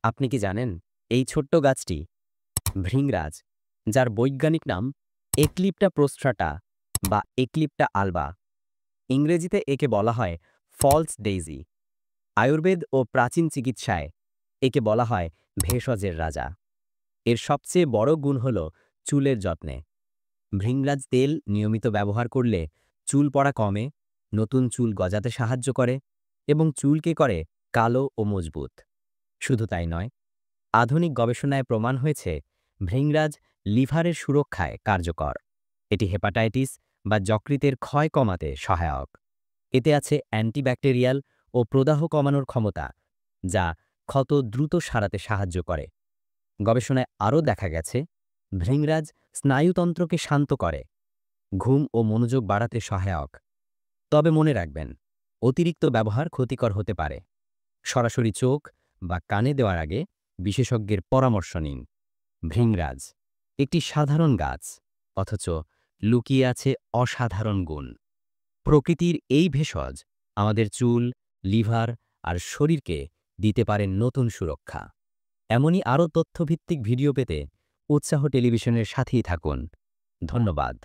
আপনি কি জানেন এই ছোট্ট গাছটি ভৃংরাজ, যার বৈজ্ঞানিক নাম এক্লিপ্টা প্রোস্ট্রাটা বা এক্লিপ্টা আলবা। ইংরেজিতে একে বলা হয় ফলস ডেইজি। আয়ুর্বেদ ও প্রাচীন চিকিৎসায় একে বলা হয় ভেষজের রাজা। এর সবচেয়ে বড় গুণ হল চুলের যত্নে। ভৃংরাজ তেল নিয়মিত ব্যবহার করলে চুল পড়া কমে, নতুন চুল গজাতে সাহায্য করে এবং চুলকে করে কালো ও মজবুত। শুধু তাই নয়, আধুনিক গবেষণায় প্রমাণ হয়েছে ভৃংরাজ লিভারের সুরক্ষায় কার্যকর। এটি হেপাটাইটিস বা যকৃতের ক্ষয় কমাতে সহায়ক। এতে আছে অ্যান্টিব্যাকটেরিয়াল ও প্রদাহ কমানোর ক্ষমতা, যা ক্ষত দ্রুত সারাতে সাহায্য করে। গবেষণায় আরও দেখা গেছে ভৃংরাজ স্নায়ুতন্ত্রকে শান্ত করে, ঘুম ও মনোযোগ বাড়াতে সহায়ক। তবে মনে রাখবেন, অতিরিক্ত ব্যবহার ক্ষতিকর হতে পারে। সরাসরি চোখ বা কানে দেওয়ার আগে বিশেষজ্ঞের পরামর্শ নিন। ভৃংরাজ একটি সাধারণ গাছ, অথচ লুকিয়ে আছে অসাধারণ গুণ। প্রকৃতির এই ভেষজ আমাদের চুল, লিভার আর শরীরকে দিতে পারে নতুন সুরক্ষা। এমনই আরও তথ্যভিত্তিক ভিডিও পেতে উৎসাহ টেলিভিশনের সাথেই থাকুন। ধন্যবাদ।